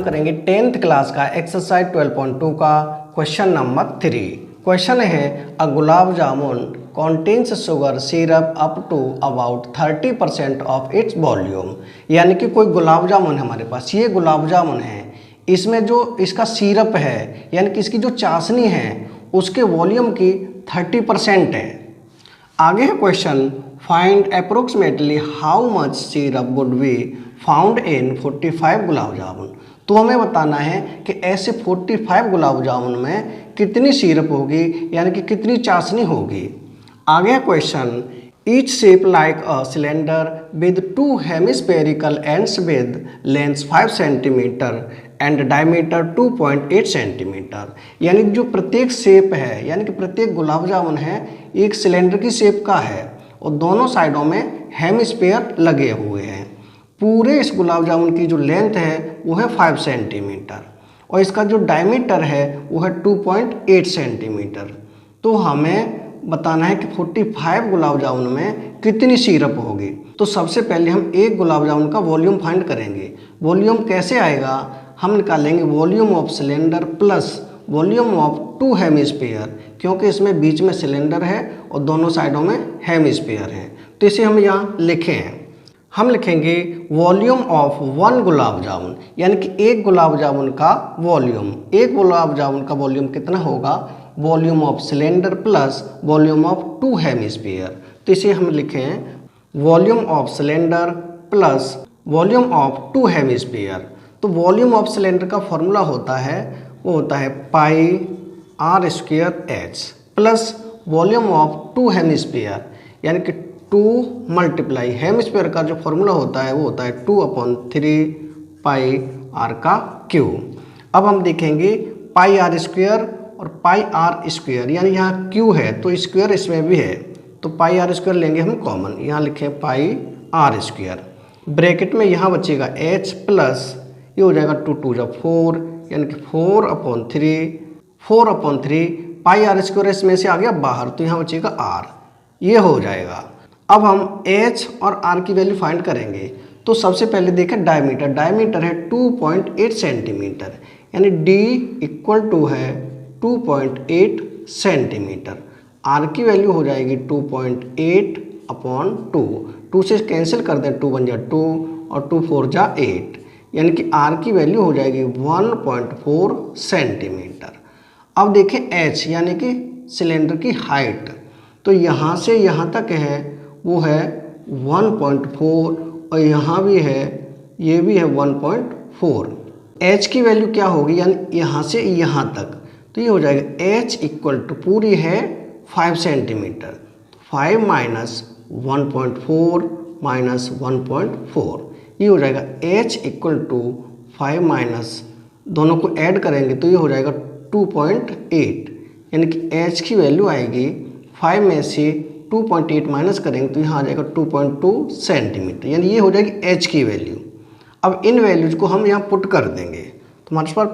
करेंगे 10th class का exercise 12.2 का क्वेश्चन नंबर 3। क्वेश्चन है a gulab jamun contains sugar syrup up to about 30% of its volume. यानी कि कोई गुलाब जामुन है हमारे पास, ये गुलाब जामुन है, इसमें जो इसका सिरप है यानी कि इसकी जो चाशनी है उसके वॉल्यूम की 30% है। आगे है question, find approximately how much syrup would be found in 45 gulab jamun. तो हमें बताना है कि ऐसे 45 गुलाब जामुन में कितनी सिरप होगी यानी कि कितनी चाशनी होगी। आगे है question, each shape like a cylinder with 2 hemispherical ends with length 5 centimetre and diameter 2.8 centimetre. यानी जो प्रत्येक शेप है यानी कि प्रत्येक गुलाब जामुन है एक सिलेंडर की शेप का है और दोनों साइडों में हेमिस्फेयर लगे हुए हैं। पूरे इस गुलाब जामुन की जो लेंथ है वो है 5 सेंटीमीटर और इसका जो डायमीटर है वो है 2.8 सेंटीमीटर। तो हमें बताना है कि 45 गुलाब जामुन में कितनी सिरप होगी। तो सबसे पहले हम एक गुलाब जामुन का वॉल्यूम फाइंड करेंगे। वॉल्यूम कैसे आएगा, हम निकालेंगे volume of cylinder plus volume of 2 hemisphere, क्योंकि इसमें बीच में सिलेंडर है और दोनों साइडों में हेमिस्फीयर है। तो इसे हम यहाँ लिखे हैं, हम लिखेंगे वॉल्यूम ऑफ 1 गुलाब जामुन, यानी कि एक गुलाब जामुन का वॉल्यूम। एक गुलाब जामुन का वॉल्यूम कितना होगा, volume of cylinder plus volume of 2 hemisphere. तो इसे हम लिखे हैं volume of cylinder plus volume of 2 hemisphere. तो वॉल्यूम ऑफ सिलेंडर का फॉर्मूला होता है वो होता है pi r square h plus volume of 2 hemisphere यानी कि 2 मल्टीप्लाई हेमिस्फीयर का जो फॉर्मूला होता है वो होता है 2/3 पाई आर का क्यू। अब हम देखेंगे पाई आर स्क्वायर और पाई आर स्क्वायर, यानी यहाँ क्यू है तो स्क्वायर इसमें भी है, तो पाई आर स्क्वायर लेंगे हम कॉमन, यहाँ लिखें पाई आर स्क्वायर। ब्रैकेट में यहाँ बचेगा एच प्लस ये हो जाएगा 2 2 जा 4 यानी कि 4/3 पाई आर स्क्वायर इसमें से आ गया बाहर तो यहाँ बचेगा आर, ये हो जाएगा। अब हम एच और आर की वैल्यू फाइंड करेंगे। तो सबसे पहले देखें डायमीटर, डायमीटर है 2.8 सेंटीमीटर यानी डी इक्वल टू है 2.8 सेंटीमीटर। आर की वैल्यू हो जाएगी 2.8/2, 2 से कैंसिल कर दें 2 1 जा 2 और 2 4 जा 8 यानी कि आर की वैल्यू हो जाएगी 1.4 सेंटीमीटर। अब देखें एच यानी कि सिलेंडर की हाइट, तो यहाँ से यहाँ तक है वो है 1.4 और यहाँ भी है ये भी है 1.4। एच की वैल्यू क्या होगी यानी यहाँ से यहाँ तक, तो ये हो जाएगा एच इक्वल टू पूरी है 5 सेंटीमीटर, 5 माइनस 1.4 माइनस 1.4 ये हो जाएगा एच इक्वल टू 5 माइनस दोनों को ऐड करेंगे तो ये हो जाएगा 2.8 यानी कि एच की वैल्यू आएगी 5 में से 2.8 माइनस करेंगे तो यहाँ आ जाएगा 2.2 सेंटीमीटर, यानी ये हो जाएगी एच की वैल्यू। अब इन वैल्यूज को हम यहाँ पुट कर देंगे तो हमारे पास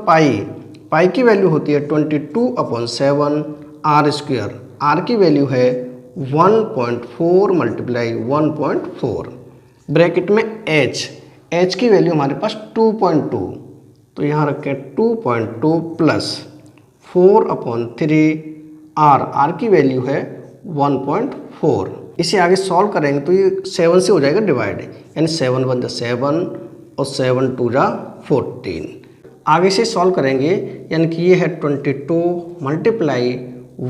पाई की वैल्यू होती है 22/7 आर स्क्वायर, आर की वैल्यू है 1.4 मल्टीप्लाई 1.4। ब्रैकेट में एच की वैल्यू हमारे पास 2.2 तो यहाँ रखें 2.2 प्लस 4/3 आर की वैल्यू है 1.4। इसे आगे सॉल्व करेंगे तो ये 7 से हो जाएगा डिवाइड, यानी 7 1 जा 7 और 7 2 जा 14। आगे से सॉल्व करेंगे यानी कि ये है 22 मल्टीप्लाई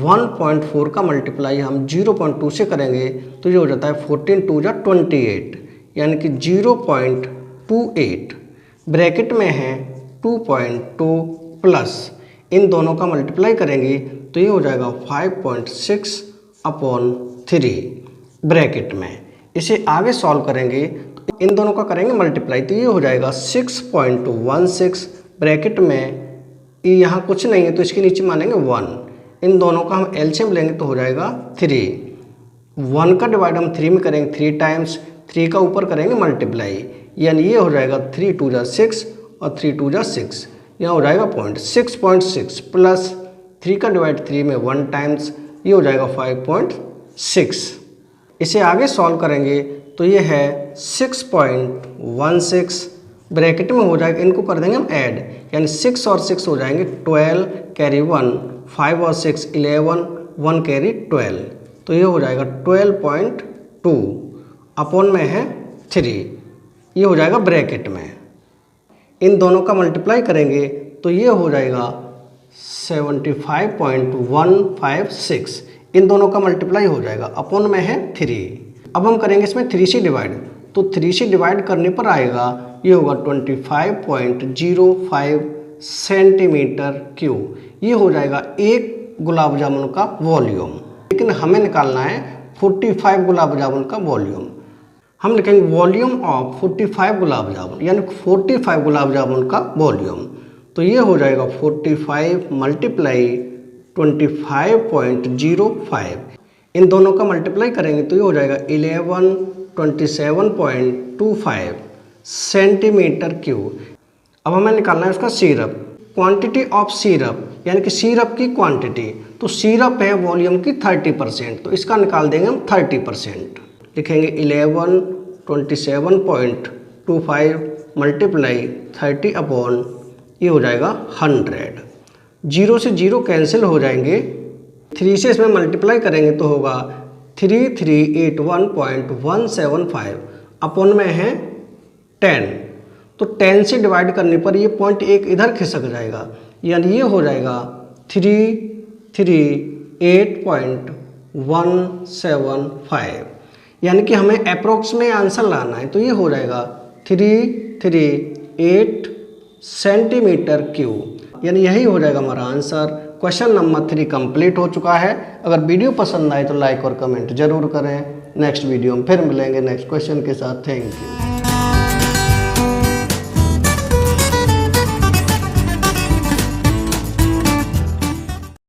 1.4 का मल्टीप्लाई हम 0.2 से करेंगे तो ये हो जाता है 14 2 जा 28 यानी कि 0.28। ब्रैकेट में है 2.2 प्लस इन दोनों का मल्टीप्लाई करेंगे तो ये हो जाएगा 5.6/3 ब्रैकेट में। इसे आगे सॉल्व करेंगे तो इन दोनों का करेंगे मल्टीप्लाई तो ये हो जाएगा 6.16 ब्रैकेट में, ये यहाँ कुछ नहीं है तो इसके नीचे मानेंगे 1, इन दोनों का हम एलसीएम लेंगे तो हो जाएगा 3। 1 का डिवाइड हम 3 में करेंगे 3 टाइम्स, 3 का ऊपर करेंगे मल्टीप्लाई यानी ये हो जाएगा 3 2 जा 6 और 3 2 जा 6, यहाँ हो जाएगा 6.6 प्लस 3 का डिवाइड 3 में 1 टाइम्स ये हो जाएगा 5.6। इसे आगे सॉल्व करेंगे तो ये है 6.16 ब्रैकेट में हो जाएगा, इनको कर देंगे हम ऐड, यानी 6 और 6 हो जाएंगे 12 कैरी 1, 5 और 6 11, 1 कैरी 12, तो ये हो जाएगा 12.2 अपॉन में है 3, ये हो जाएगा ब्रैकेट में। इन दोनों का मल्टीप्लाई करेंगे तो ये हो जाएगा 75.156, इन दोनों का मल्टीप्लाई हो जाएगा, अपॉन में है 3। अब हम करेंगे इसमें 3 से डिवाइड, तो 3 से डिवाइड करने पर आएगा ये होगा 25.05 सेंटीमीटर क्यूब, ये हो जाएगा एक गुलाब जामुन का वॉल्यूम। लेकिन हमें निकालना है 45 गुलाब जामुन का वॉल्यूम। हम लिखेंगे वॉल्यूम ऑफ 45 गुलाब जामुन, यानी 45 गुलाब जामुन का वॉल्यूम, तो ये हो जाएगा 45 मल्टीप्लाई 25.05, इन दोनों का मल्टीप्लाई करेंगे तो ये हो जाएगा 1127.25 सेंटीमीटर क्यूब। अब हमें निकालना है उसका सिरप, क्वांटिटी ऑफ सिरप, यानी कि सिरप की क्वांटिटी, तो सिरप है वॉल्यूम की 30%, तो इसका निकाल देंगे हम 30%। लिखेंगे 1127.25 मल्टीप्लाई 30 अपॉन, ये हो जाएगा 100। 0 से 0 कैंसिल हो जाएंगे, 3 से इसमें मल्टीप्लाई करेंगे तो होगा 3381.175 अपॉन में है 10, तो 10 से डिवाइड करने पर ये पॉइंट एक इधर खिसक जाएगा, यानी ये हो जाएगा 338.175, यानी कि हमें अप्रोक्स में आंसर लाना है, तो ये हो जाएगा 338 सेंटीमीटर क्यूब, यानी यही हो जाएगा हमारा आंसर। क्वेश्चन नंबर 3 कंप्लीट हो चुका है। अगर वीडियो पसंद आए तो लाइक और कमेंट जरूर करें। नेक्स्ट वीडियो में फिर मिलेंगे नेक्स्ट क्वेश्चन के साथ। Thank you.